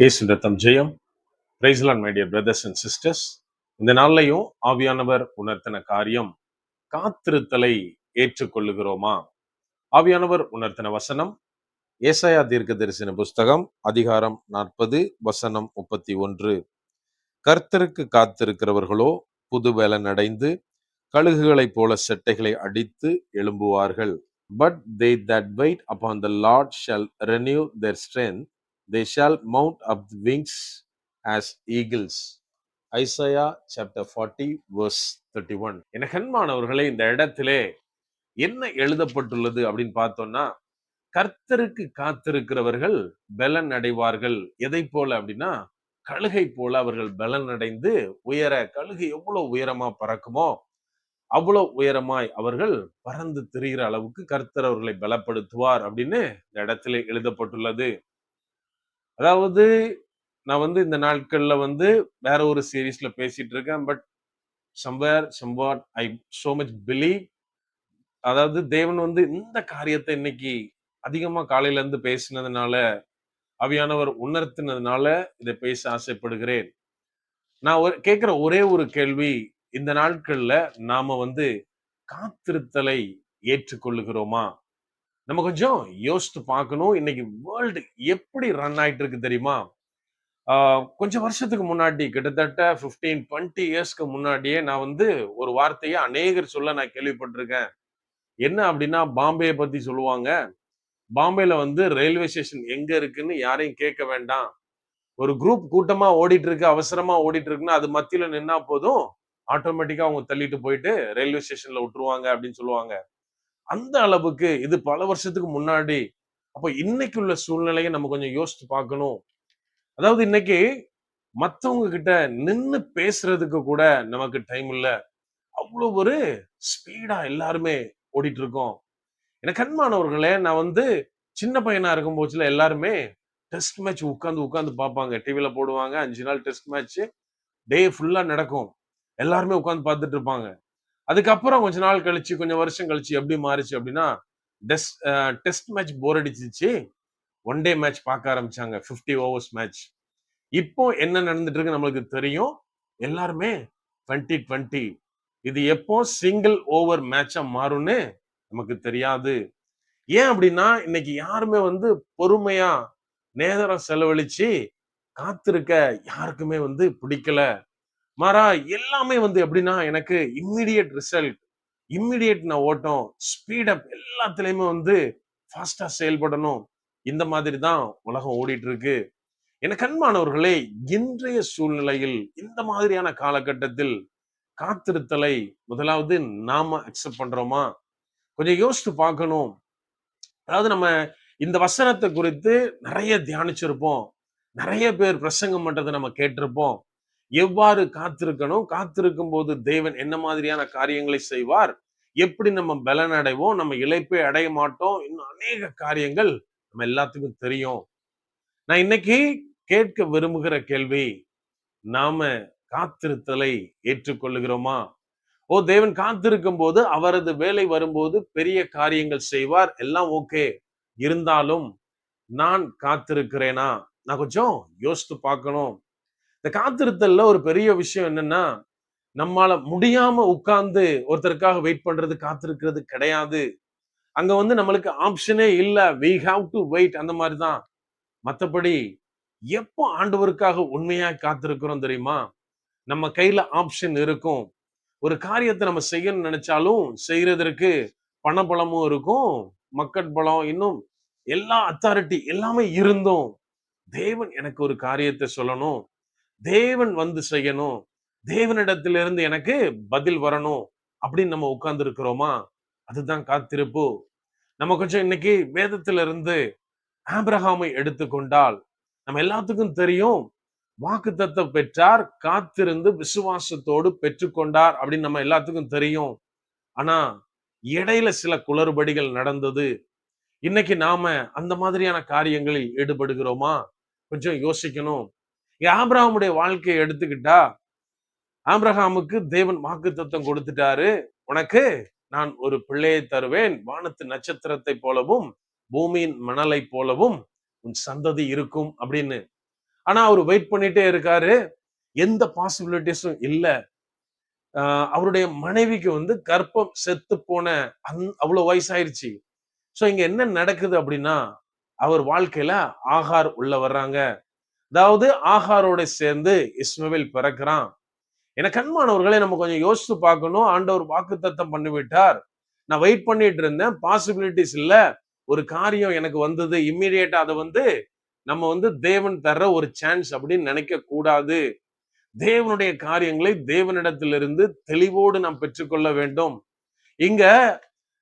இயேசு ரத்தம் ஜெயம். Praise lord my dear brothers and sisters. இந்த நாள்லையும் ஆவியானவர் உணர்த்தின காரியம், காத்திருத்தலை ஏற்றுக்கொள்ளுகிறோமா? ஆவியானவர் உணர்த்தின வசனம் ஏசாயா தீர்க்க தரிசன புஸ்தகம் அதிகாரம் 40 வசனம் 31. கர்த்தருக்கு காத்திருக்கிறவர்களோ புதுபலன் அடைந்து கழுகுகளைப் போல செட்டைகளை அடித்து எழும்புவார்கள். But they that wait upon the Lord shall renew their strength. They shall mount up the wings as eagles. Isaiah chapter 40 verse 31. எனக்கு அன்பானவர்களே, இந்த இடத்திலே என்ன எழுதப்பட்டுள்ளது அப்படின்னு பார்த்தோம்னா, கர்த்தருக்கு காத்திருக்கிறவர்கள் பலன் அடைவார்கள். எதை போல அப்படின்னா, கழுகை போல அவர்கள் பலன் அடைந்து உயர, கழுகு எவ்வளவு உயரமா பறக்குமோ அவ்வளவு உயரமாய் அவர்கள் பறந்து திரிகிற அளவுக்கு கர்த்தர் அவர்களை பலப்படுத்துவார் அப்படின்னு இந்த இடத்துல எழுதப்பட்டுள்ளது. அதாவது நான் இந்த நாட்கள்ல வேற ஒரு சீரீஸ்ல பேசிட்டு இருக்கேன். But somewhat I so much believe, அதாவது தேவன் இந்த காரியத்தை இன்னைக்கு அதிகமா காலையில இருந்து பேசினதுனால, ஆவியானவர் உணர்த்தினதுனால இதை பேச ஆசைப்படுகிறேன். நான் கேட்கிற ஒரே ஒரு கேள்வி, இந்த நாட்கள்ல நாம காத்திருத்தலை ஏற்றுக்கொள்ளுகிறோமா? நம்ம கொஞ்சம் யோசித்து பார்க்கணும். இன்னைக்கு வேர்ல்டு எப்படி ரன் ஆயிட்டு இருக்கு தெரியுமா? கொஞ்சம் வருஷத்துக்கு முன்னாடி, கிட்டத்தட்ட 15-20 இயர்ஸ்க்கு முன்னாடியே நான் ஒரு வார்த்தையை அநேகர் சொல்ல நான் கேள்விப்பட்டிருக்கேன். என்ன அப்படின்னா, பாம்பே பத்தி சொல்லுவாங்க. பாம்பேல ரயில்வே ஸ்டேஷன் எங்க இருக்குன்னு யாரையும் கேட்க வேண்டாம். ஒரு குரூப் கூட்டமா ஓடிட்டு இருக்கு, அவசரமா ஓடிட்டு இருக்குன்னா அது மத்தியில நின்னா போதும், ஆட்டோமேட்டிக்கா அவங்க தள்ளிட்டு போயிட்டு ரயில்வே ஸ்டேஷன்ல விட்டுருவாங்க அப்படின்னு சொல்லுவாங்க. அந்த அளவுக்கு இது பல வருஷத்துக்கு முன்னாடி. அப்ப இன்னைக்கு உள்ள சூழ்நிலையை நம்ம கொஞ்சம் யோசிச்சு பார்க்கணும். அதாவது இன்னைக்கு மத்தவங்க கிட்ட நின்னு பேசுறதுக்கு கூட நமக்கு டைம் இல்ல. அவ்வளவு ஒரு ஸ்பீடா எல்லாருமே ஓடிட்டு இருக்கோம். எனக்கு அன்பானவர்களே, நான் சின்ன பையனா இருக்கும் போச்சுல எல்லாருமே டெஸ்ட் மேட்ச் உட்கார்ந்து உட்கார்ந்து பார்ப்பாங்க. டிவில போடுவாங்க. 5 நாள் டெஸ்ட் மேட்ச் டே ஃபுல்லா நடக்கும். எல்லாருமே உட்கார்ந்து பார்த்துட்டு இருப்பாங்க. அதுக்கப்புறம் கொஞ்ச நாள் கழிச்சு, கொஞ்சம் வருஷம் கழிச்சு எப்படி மாறிச்சு அப்படின்னா, டெஸ்ட் மேட்ச் போர் அடிச்சிச்சு. ஒன் டே மேட்ச் பார்க்க ஆரம்பிச்சாங்க. 50 ஓவர்ஸ் மேட்ச். இப்போ என்ன நடந்துட்டு இருக்கு நம்மளுக்கு தெரியும். எல்லாருமே 2020 இது எப்போ சிங்கிள் ஓவர் மேட்சா மாறும்னு நமக்கு தெரியாது. ஏன் அப்படின்னா, இன்னைக்கு யாருமே பொறுமையா நேரம் செலவழிச்சு காத்திருக்க யாருக்குமே பிடிக்கல. மாறா எல்லாமே எப்படின்னா, எனக்கு இம்மிடியட் ரிசல்ட், இம்மிடியட் நான் ஓட்டம், ஸ்பீடப் எல்லாத்துலயுமே ஃபாஸ்டா செயல்படணும். இந்த மாதிரி தான் உலகம் ஓடிட்டு இருக்கு. எனக்கு அன்பானவர்களே, இன்றைய சூழ்நிலையில் இந்த மாதிரியான காலகட்டத்தில் காத்திருத்தலை முதலாவது நாம அக்செப்ட் பண்றோமா? கொஞ்சம் யோசித்து பார்க்கணும். அதாவது நம்ம இந்த வசனத்தை குறித்து நிறைய தியானிச்சிருப்போம். நிறைய பேர் பிரசங்கம் பண்றதை நம்ம கேட்டிருப்போம். எவ்வாறு காத்திருக்கணும், காத்திருக்கும் போது தேவன் என்ன மாதிரியான காரியங்களை செய்வார், எப்படி நம்ம பலன் அடைவோம், நம்ம இளைப்பை அடைய மாட்டோம், இன்னும் அநேக காரியங்கள் நம்ம எல்லாத்துக்கும் தெரியும். நான் இன்னைக்கு கேட்க விரும்புகிற கேள்வி, நாம காத்திருத்தலை ஏற்றுக்கொள்ளுகிறோமா? தேவன் காத்திருக்கும் போது அவரது வேலை வரும்போது பெரிய காரியங்கள் செய்வார், எல்லாம் ஓகே. இருந்தாலும் நான் காத்திருக்கிறேனா? நான் கொஞ்சம் யோசித்து பார்க்கணும். இந்த காத்திருத்தல்ல ஒரு பெரிய விஷயம் என்னன்னா, நம்மால முடியாம உட்கார்ந்து ஒருத்தருக்காக வெயிட் பண்றது காத்திருக்கிறது கிடையாது. அங்க நம்மளுக்கு ஆப்ஷனே இல்ல. we have to wait, அந்த மாதிரிதான். மத்தபடி எப்போ ஆண்டவருக்காக உண்மையா காத்திருக்கிறோம் தெரியுமா? நம்ம கையில ஆப்ஷன் இருக்கும். ஒரு காரியத்தை நம்ம செய்யணும்னு நினைச்சாலும் செய்யறதற்கு பணபலமும் இருக்கும், மக்கட்பலம், இன்னும் எல்லா அத்தாரிட்டி எல்லாமே இருந்தும் தேவன் எனக்கு ஒரு காரியத்தை சொல்லணும், தேவன் செய்யணும், தேவனிடத்திலிருந்து எனக்கு பதில் வரணும் அப்படின்னு நம்ம உட்கார்ந்து இருக்கிறோமா? அதுதான் காத்திருப்பு. நம்ம கொஞ்சம் இன்னைக்கு வேதத்துல இருந்து ஆபிரகாமை எடுத்துக்கொண்டால், நம்ம எல்லாத்துக்கும் தெரியும், வாக்குத்தத்தம் பெற்றார், காத்திருந்து விசுவாசத்தோடு பெற்றுக்கொண்டார் அப்படின்னு நம்ம எல்லாத்துக்கும் தெரியும். ஆனா இடையில சில குளறுபடிகள் நடந்தது. இன்னைக்கு நாம அந்த மாதிரியான காரியங்களில் ஈடுபடுகிறோமா? கொஞ்சம் யோசிக்கணும். ஆபிரகாமுடைய வாழ்க்கையை எடுத்துக்கிட்டா, ஆபிரகாமுக்கு தேவன் வாக்குத்தத்தம் கொடுத்துட்டாரு, உனக்கு நான் ஒரு பிள்ளையை தருவேன், வானத்து நட்சத்திரத்தை போலவும் பூமியின் மணலை போலவும் உன் சந்ததி இருக்கும் அப்படின்னு. ஆனா அவர் வெயிட் பண்ணிட்டே இருக்காரு. எந்த பாசிபிலிட்டிஸும் இல்ல. அவருடைய மனைவிக்கு வந்து கர்ப்பம் செத்து போன அவ்வளவு வயசாயிருச்சு. சோ இங்க என்ன நடக்குது அப்படின்னா, அவர் வாழ்க்கையில ஆகார் உள்ள வர்றாங்க. அதாவது ஆகாரோட சேர்ந்து இஸ்மவேல் பிறக்கிறான். எனக்கு அன்பானவர்களே, நம்ம கொஞ்சம் யோசித்து பார்க்கணும். ஆண்டவர் வாக்குத்தத்தம் பண்ணிவிட்டார். நான் வெயிட் பண்ணிட்டு இருந்தேன். பாசிபிலிட்டிஸ் இல்ல. ஒரு காரியம் எனக்கு வந்தது. இம்மீடியேட்டா அதை வந்து நம்ம வந்து தேவன் தர்ற ஒரு சான்ஸ் அப்படின்னு நினைக்க கூடாது. தேவனுடைய காரியங்களை தேவனிடத்திலிருந்து தெளிவோடு நாம் பெற்றுக்கொள்ள வேண்டும். இங்க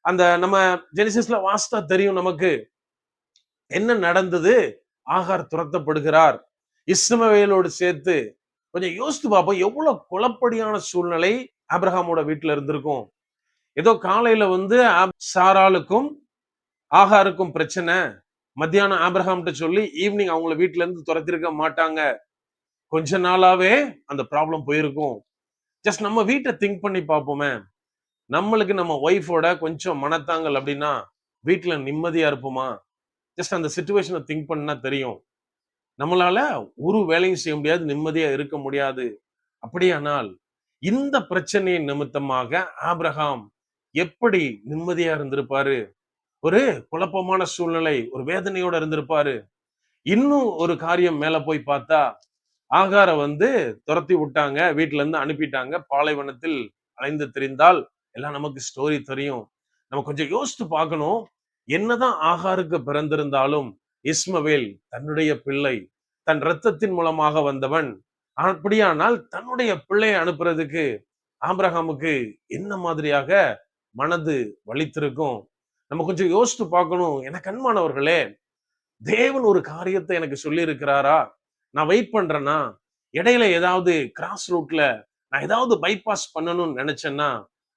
அந்த நம்ம ஜெனிசிஸ்ல வாஸ்தா தெரியும் நமக்கு என்ன நடந்தது. ஆகார் துரத்தப்படுகிறார் இஸ்மவேலோடு சேர்த்து. கொஞ்சம் யோசித்து பார்ப்போம், எவ்வளவு குழப்படியான சூழ்நிலை ஆபிரகாமோட வீட்டுல இருந்திருக்கும். ஏதோ காலையில வந்து சாராளுக்கும் ஆகாருக்கும் பிரச்சனை, மத்தியானம் ஆபிரகாம்கிட்ட சொல்லி ஈவினிங் அவங்கள வீட்டுல இருந்து துரத்திருக்க மாட்டாங்க. கொஞ்ச நாளாவே அந்த ப்ராப்ளம் போயிருக்கும். ஜஸ்ட் நம்ம வீட்டை திங்க் பண்ணி பார்ப்போமே. நம்மளுக்கு நம்ம ஒய்ஃபோட கொஞ்சம் மனத்தாங்கல் அப்படின்னா வீட்டுல நிம்மதியா இருப்போமா? ஜஸ்ட் அந்த சிச்சுவேஷனை திங்க் பண்ணா தெரியும். நம்மளால ஒரு வேலையும் செய்ய முடியாது, நிம்மதியா இருக்க முடியாது. அப்படியானால் இந்த பிரச்சனையின் நிமித்தமாக ஆபிரகாம் எப்படி நிம்மதியா இருந்திருப்பாரு? ஒரு குழப்பமான சூழ்நிலை, ஒரு வேதனையோட இருந்திருப்பாரு. இன்னும் ஒரு காரியம் மேல போய் பார்த்தா, ஆகார வந்து துரத்தி விட்டாங்க, வீட்டுல இருந்து அனுப்பிட்டாங்க. பாலைவனத்தில் அலைந்து திரிந்தால் எல்லாம் நமக்கு ஸ்டோரி தெரியும். நம்ம கொஞ்சம் யோசித்து பார்க்கணும். என்னதான் ஆகாருக்கு பிறந்திருந்தாலும் இஸ்மவேல் தன்னுடைய பிள்ளை, தன் இரத்தத்தின் மூலமாக வந்தவன். அப்படியானால் தன்னுடைய பிள்ளையை அனுப்புறதுக்கு ஆபிரகாமுக்கு என்ன மாதிரியாக மனது வலித்திருக்கும்? நம்ம கொஞ்சம் யோசித்து பார்க்கணும். எனக்கு அன்பானவர்களே, தேவன் ஒரு காரியத்தை எனக்கு சொல்லி இருக்கிறாரா? நான் வெயிட் பண்றேன்னா, இடையில ஏதாவது கிராஸ் ரூட்ல நான் ஏதாவது பைபாஸ் பண்ணணும்னு நினைச்சேன்னா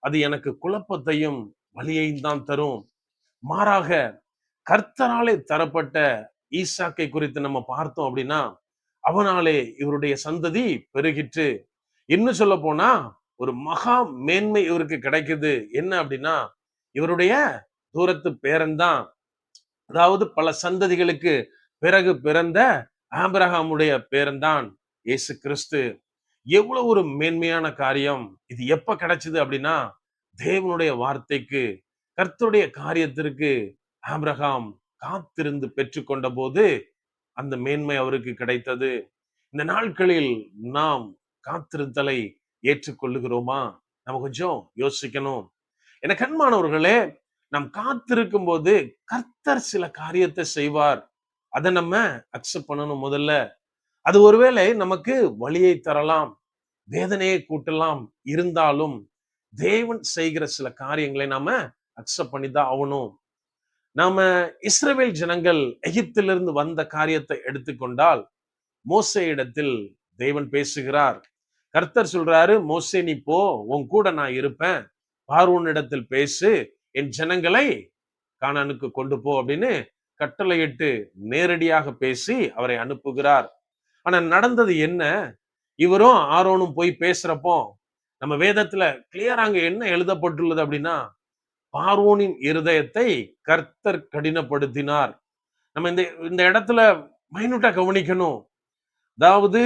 அது எனக்கு குழப்பத்தையும் வலியையும் தான் தரும். மாறாக கர்த்தராலே தரப்பட்ட ஈசாக்கை குறித்து நம்ம பார்த்தோம் அப்படின்னா, அவனாலே இவருடைய சந்ததி பெருகிற்று. இன்னும் சொல்ல போனா ஒரு மகா மேன்மை இவருக்கு கிடைக்குது. என்ன அப்படின்னா, இவருடைய தூரத்து பேரன் தான். அதாவது பல சந்ததிகளுக்கு பிறகு பிறந்த ஆபிரகாமுடைய பேரன் தான் இயேசு கிறிஸ்து. எவ்வளவு ஒரு மேன்மையான காரியம் இது! எப்ப கிடைச்சது அப்படின்னா, தேவனுடைய வார்த்தைக்கு, கர்த்தருடைய காரியத்திற்கு ஆபிரகாம் காத்திருந்து பெற்றுக்கொண்ட போது அந்த மேன்மை அவருக்கு கிடைத்தது. இந்த நாட்களில் நாம் காத்திருத்தலை ஏற்றுக்கொள்ளுகிறோமா? நம்ம கொஞ்சம் யோசிக்கணும். எனக்கு அன்பானவர்களே, நாம் காத்திருக்கும் போது கர்த்தர் சில காரியத்தை செய்வார். அதை நம்ம அக்செப்ட் பண்ணணும் முதல்ல. அது ஒருவேளை நமக்கு வலியை தரலாம், வேதனையை கூட்டலாம். இருந்தாலும் தேவன் செய்கிற சில காரியங்களை நாம அக்செப்ட் பண்ணிதான் ஆகணும். நாம இஸ்ரவேல் ஜனங்கள் எகிப்திலிருந்து வந்த காரியத்தை எடுத்துக்கொண்டால், மோசே இடத்தில் தேவன் பேசுகிறார். கர்த்தர் சொல்றாரு, மோசே நீ போ, உன் கூட நான் இருப்பேன், பார்வோன் இடத்தில் பேசு, என் ஜனங்களை கானானுக்கு கொண்டு போ அப்படின்னு கட்டளையிட்டு நேரடியாக பேசி அவரை அனுப்புகிறார். ஆனா நடந்தது என்ன? இவரும் ஆரோனும் போய் பேசுறப்போ நம்ம வேதத்துல கிளியரா அங்க என்ன எழுதப்பட்டுள்ளது அப்படின்னா, பார்வோனின் இருதயத்தை கர்த்தர் கடினப்படுத்தினார். நம்ம இந்த இந்த இடத்துல மைனூட்டா கவனிக்கணும். அதாவது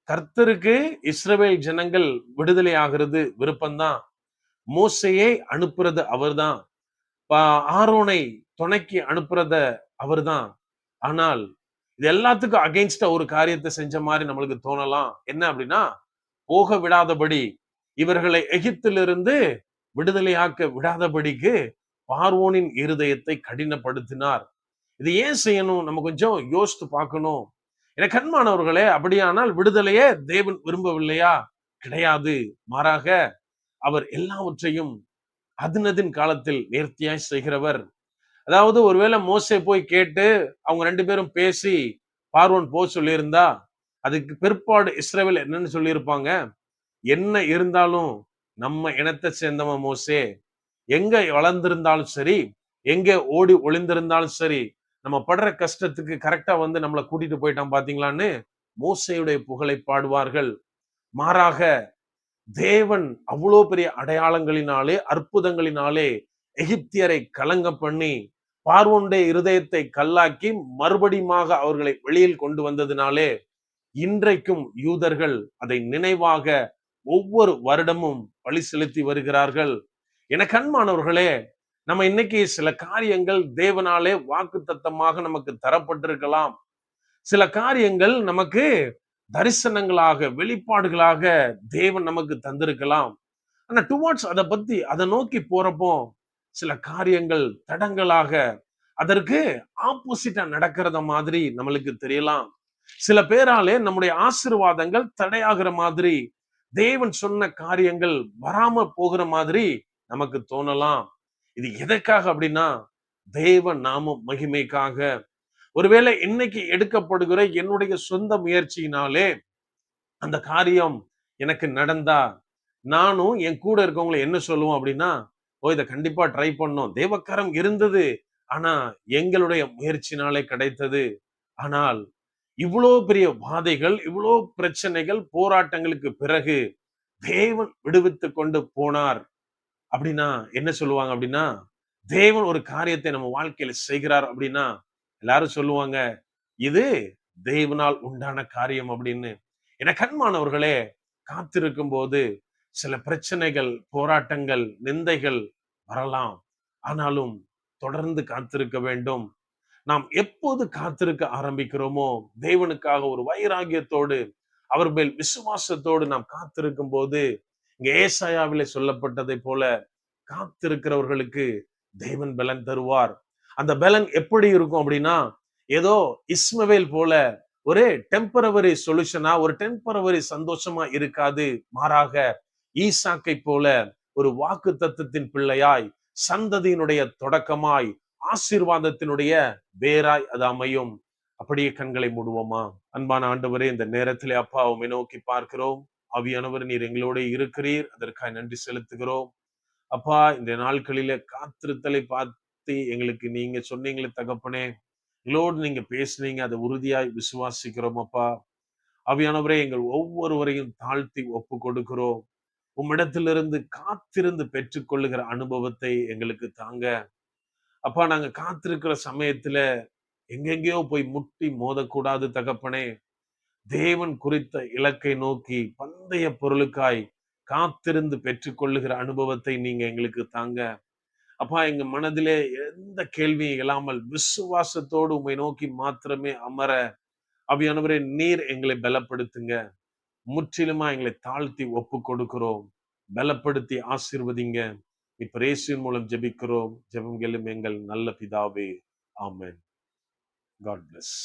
கர்த்தருக்கு இஸ்ரவேல் ஜனங்கள் விடுதலை ஆகிறது விருப்பம்தான். மோசையை அனுப்புறது அவர்தான். ஆரோனை துணைக்கு அனுப்புறத அவர்தான். ஆனால் இது எல்லாத்துக்கும் அகைன்ஸ்டா ஒரு காரியத்தை செஞ்ச மாதிரி நம்மளுக்கு தோணலாம். என்ன அப்படின்னா, போக விடாதபடி, இவர்களை எகிப்திலிருந்து விடுதலையாக்க விடாதபடிக்கு பார்வோனின் இருதயத்தை கடினப்படுத்தினார். இது ஏன் செய்யணும்? நம்ம கொஞ்சம் யோசித்து பார்க்கணும். எனக்கு அன்பானவர்களே, அப்படியானால் விடுதலையே தேவன் விரும்பவில்லையா? கிடையாது. மாறாக அவர் எல்லாவற்றையும் அதினதின் காலத்தில் நேர்த்தியாய் செய்கிறவர். அதாவது ஒருவேளை மோசே போய் கேட்டு அவங்க 2 பேரும் பேசி பார்வோன் போ சொல்லியிருந்தா, அதுக்கு பிற்பாடு இஸ்ரவேல் என்னன்னு சொல்லியிருப்பாங்க? என்ன இருந்தாலும் நம்ம இனத்தை சேர்ந்தவன் மோசே, எங்க வளர்ந்திருந்தாலும் சரி, எங்க ஓடி ஒளிந்திருந்தாலும் சரி, நம்ம படுற கஷ்டத்துக்கு கரெக்டா வந்து நம்மளை கூட்டிட்டு போயிட்டான் பாத்தீங்களான்னு மோசேயுடைய புகழை பாடுவார்கள். மாறாக தேவன் அவ்வளோ பெரிய அடையாளங்களினாலே, அற்புதங்களினாலே எகிப்தியரை கலங்க பண்ணி பார்வோனுடைய இருதயத்தை கல்லாக்கி மறுபடியுமாக அவர்களை வெளியில் கொண்டு வந்ததினாலே இன்றைக்கும் யூதர்கள் அதை நினைவாக ஒவ்வொரு வருடமும் பலி செலுத்தி வருகிறார்கள். என கண்மானவர்களே, நம்ம இன்னைக்கு சில காரியங்கள் தேவனாலே வாக்குத்தத்தமாக நமக்கு தரப்பட்டிருக்கலாம். சில காரியங்கள் நமக்கு தரிசனங்களாக, வெளிப்பாடுகளாக தேவன் நமக்கு தந்திருக்கலாம். ஆனா டுவார்ட்ஸ் அதை நோக்கி போறப்போ சில காரியங்கள் தடங்களாக, அதற்கு ஆப்போசிட்டா நடக்கிறத மாதிரி நம்மளுக்கு தெரியலாம். சில பேராலே நம்முடைய ஆசீர்வாதங்கள் தடையாகிற மாதிரி, தேவன் சொன்ன காரியங்கள் வராம போகிற மாதிரி நமக்கு தோணலாம். இது எதற்காக அப்படின்னா, தேவ நாம மகிமைக்காக. ஒருவேளை இன்னைக்கு எடுக்கப்படுகிற என்னுடைய சொந்த முயற்சியினாலே அந்த காரியம் எனக்கு நடந்தா, நானும் என் கூட இருக்கவங்களை என்ன சொல்லுவோம் அப்படின்னா, ஓ இதை கண்டிப்பா ட்ரை பண்ணோம், தேவக்கரம் இருந்தது, ஆனா எங்களுடைய முயற்சினாலே கிடைத்தது. ஆனால் இவ்வளோ பெரிய வாதைகள், இவ்வளோ பிரச்சனைகள், போராட்டங்களுக்கு பிறகு தேவன் விடுவித்து கொண்டு போனார் அப்படின்னா என்ன சொல்லுவாங்க அப்படின்னா, தேவன் ஒரு காரியத்தை நம்ம வாழ்க்கையில செய்கிறார் அப்படின்னா எல்லாரும் சொல்லுவாங்க, இது தேவனால் உண்டான காரியம் அப்படின்னு. என கண்மானவர்களே, காத்திருக்கும் போது சில பிரச்சனைகள், போராட்டங்கள், நிந்தைகள் வரலாம். ஆனாலும் தொடர்ந்து காத்திருக்க வேண்டும். நாம் எப்போது காத்திருக்க ஆரம்பிக்கிறோமோ, தேவனுக்காக ஒரு வைராகியத்தோடு, அவர் மேல் விசுவாசத்தோடு நாம் காத்திருக்கும் போது, இங்க ஏசாயாவிலே சொல்லப்பட்டதை போல காத்திருக்கிறவர்களுக்கு தேவன் பலன் தருவார். அந்த பலன் எப்படி இருக்கும் அப்படின்னா, ஏதோ இஸ்மவேல் போல ஒரு டெம்பரவரி சொல்யூஷனா, ஒரு டெம்பரவரி சந்தோஷமா இருக்காது. மாறாக ஈசாக்கை போல ஒரு வாக்கு தத்தத்தின் பிள்ளையாய், சந்ததியினுடைய தொடக்கமாய், ஆசீர்வாதத்தினுடைய வேராய் அது அமையும். அப்படியே கண்களை மூடுவோமா? அன்பான ஆண்டவரே, இந்த நேரத்திலே அப்பா உம்மை நோக்கி பார்க்கிறோம். ஆவியானவர் நீர் எங்களோட இருக்கிறீர், அதற்காக நன்றி செலுத்துகிறோம். அப்பா இந்த நாட்களில காத்திருத்தலை பார்த்து எங்களுக்கு நீங்க சொன்னீங்களே தகப்பனே, எங்களோடு நீங்க பேசுனீங்க, அதை உறுதியாய் விசுவாசிக்கிறோம் அப்பா. ஆவியானவரே, எங்கள் ஒவ்வொருவரையும் தாழ்த்தி ஒப்பு கொடுக்கிறோம். உம்மிடத்திலிருந்து காத்திருந்து பெற்றுக்கொள்ளுகிற அனுபவத்தை எங்களுக்கு தாங்க. அப்பா நாங்க காத்திருக்கிற சமயத்துல எங்கெங்கேயோ போய் முட்டி மோதக்கூடாது தகப்பனே. தேவன் குறித்த இலக்கை நோக்கி பந்தய பொருளுக்காய் காத்திருந்து பெற்றுக்கொள்ளுகிற அனுபவத்தை நீங்க எங்களுக்கு தாங்க. அப்பா எங்க மனதிலே எந்த கேள்வியும் இல்லாமல் விசுவாசத்தோடு உம்மை நோக்கி மாத்திரமே அமர ஆவியானவரே நீர் எங்களை பலப்படுத்துங்க. முற்றிலுமா எங்களை தாழ்த்தி ஒப்பு கொடுக்கிறோம். பலப்படுத்தி ஆசீர்வதிங்க. இப்ப இயேசுவின் மூலம் ஜெபிக்கிறோம். ஜெபம் கேளும் எங்கள் நல்ல பிதாவே. ஆமென். God plus.